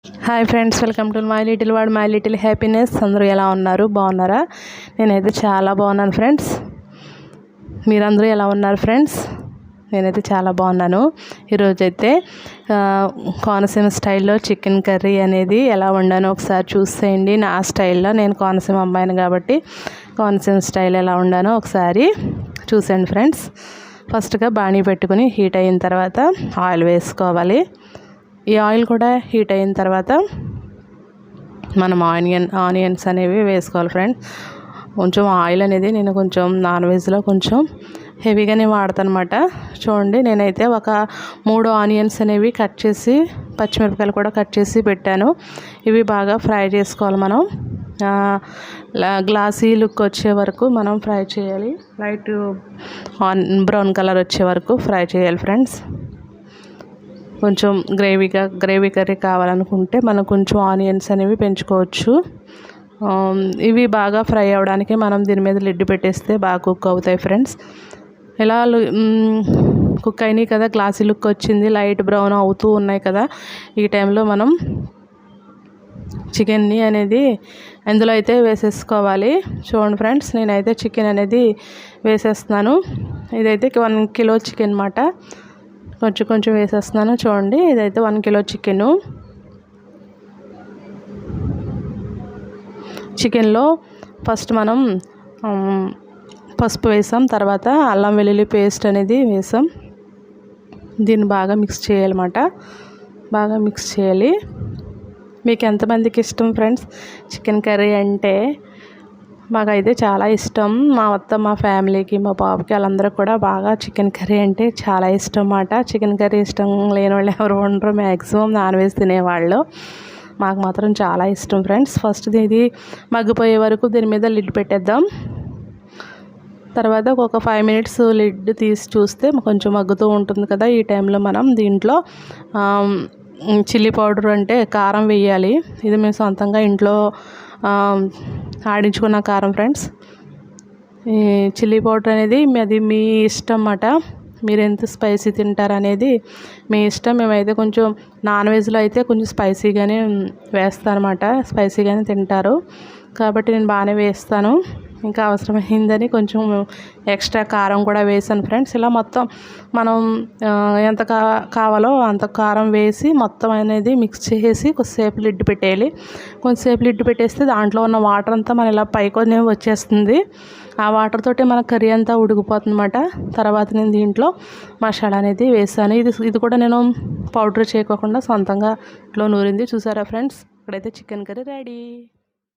Hi friends, welcome to my little word my little happiness. అందరూ ఎలా ఉన్నారు? బాగున్నారా? నేనైతే చాలా బాగున్నాను ఫ్రెండ్స్. మీరందరూ ఎలా ఉన్నారు ఫ్రెండ్స్? నేనైతే చాలా బాగున్నాను. ఈరోజైతే కోనసీమ స్టైల్లో చికెన్ కర్రీ అనేది ఎలా వండానో ఒకసారి చూసేయండి. నా స్టైల్లో, నేను కోనసీమ అమ్మాయిని కాబట్టి కోనసీమ స్టైల్ ఎలా వండానో ఒకసారి చూసేయండి ఫ్రెండ్స్. ఫస్ట్గా బాణీ పెట్టుకుని హీట్ అయిన తర్వాత ఆయిల్ వేసుకోవాలి. ఈ ఆయిల్ కూడా హీట్ అయిన తర్వాత మనం ఆనియన్స్ అనేవి వేసుకోవాలి ఫ్రెండ్స్. కొంచెం ఆయిల్ అనేది నేను కొంచెం నాన్ వెజ్లో కొంచెం హెవీగానే వాడతాను అనమాట. చూడండి, నేనైతే ఒక 3 ఆనియన్స్ అనేవి కట్ చేసి, పచ్చిమిరపకాయలు కూడా కట్ చేసి పెట్టాను. ఇవి బాగా ఫ్రై చేసుకోవాలి. మనం గ్లాసీ లుక్ వచ్చే వరకు మనం ఫ్రై చేయాలి. లైట్ బ్రౌన్ కలర్ వచ్చే వరకు ఫ్రై చేయాలి ఫ్రెండ్స్. కొంచెం గ్రేవీ కర్రీ కావాలనుకుంటే మనం కొంచెం ఆనియన్స్ అనేవి పెంచుకోవచ్చు. ఇవి బాగా ఫ్రై అవ్వడానికి మనం దీని మీద లిడ్ పెట్టేస్తే బాగా కుక్ అవుతాయి ఫ్రెండ్స్. ఇలా కుక్ అయినాయి కదా, గ్లాసీ లుక్ వచ్చింది, లైట్ బ్రౌన్ అవుతూ ఉన్నాయి కదా. ఈ టైంలో మనం చికెన్ని అనేది ఎందులో అయితే వేసేసుకోవాలి. చూడండి ఫ్రెండ్స్, నేనైతే చికెన్ అనేది వేసేస్తున్నాను. ఇదైతే 1 కిలో చికెన్ అన్నమాట. కొంచెం వేసేస్తున్నాను. చూడండి, ఇదైతే 1 కిలో చికెన్లో ఫస్ట్ మనం పసుపు వేసాం, తర్వాత అల్లం వెల్లుల్లి పేస్ట్ అనేది వేసాం. దీన్ని బాగా మిక్స్ చేయాలన్నమాట. బాగా మిక్స్ చేయాలి. మీకు ఎంతమందికి ఇష్టం ఫ్రెండ్స్ చికెన్ కర్రీ అంటే? మాకైతే చాలా ఇష్టం. మా ఫ్యామిలీకి, మా బాబుకి, వాళ్ళందరూ కూడా బాగా చికెన్ కర్రీ అంటే చాలా ఇష్టం అన్నమాట. చికెన్ కర్రీ ఇష్టం లేని వాళ్ళు ఎవరు ఉండరు. మ్యాక్సిమం నాన్ వెజ్ తినేవాళ్ళు. మాకు మాత్రం చాలా ఇష్టం ఫ్రెండ్స్. ఫస్ట్ ఇది మగ్గిపోయే వరకు దీని మీద లిడ్ పెట్టేద్దాం. తర్వాత ఒక 5 మినిట్స్ లిడ్ తీసి చూస్తే కొంచెం మగ్గుతూ ఉంటుంది కదా. ఈ టైంలో మనం దీంట్లో చిల్లీ పౌడర్ అంటే కారం వేయాలి. ఇది మేము సొంతంగా ఇంట్లో ఆడించుకున్న కారం ఫ్రెండ్స్. ఈ చిల్లీ పౌడర్ అనేది అది మీ ఇష్టం అన్నమాట. మీరు ఎంత స్పైసీ తింటారు అనేది మీ ఇష్టం. మేమైతే కొంచెం నాన్ వెజ్లో అయితే కొంచెం స్పైసీగానే వేస్తాను అన్నమాట. స్పైసీగానే తింటారు కాబట్టి నేను బాగానే వేస్తాను. ఇంకా అవసరమైందని కొంచెం ఎక్స్ట్రా కారం కూడా వేసాను ఫ్రెండ్స్. ఇలా మొత్తం మనం ఎంత కావాలో అంత కారం వేసి మొత్తం అనేది మిక్స్ చేసి కొద్దిసేపు లిడ్ పెట్టేయాలి. కొంచెంసేపు లిడ్ పెట్టేస్తే దాంట్లో ఉన్న వాటర్ అంతా మన ఇలా పైకి వచ్చేస్తుంది. ఆ వాటర్ తోటి మన కర్రీ అంతా ఉడికిపోతుంది అన్నమాట. తర్వాత నేను దీంట్లో మసాలా అనేది వేసాను. ఇది కూడా నేను పౌడర్ చేయకోకుండా సొంతంగా ఇట్లా నూరింది. చూసారా ఫ్రెండ్స్? ఇక్కడైతే చికెన్ కర్రీ రెడీ.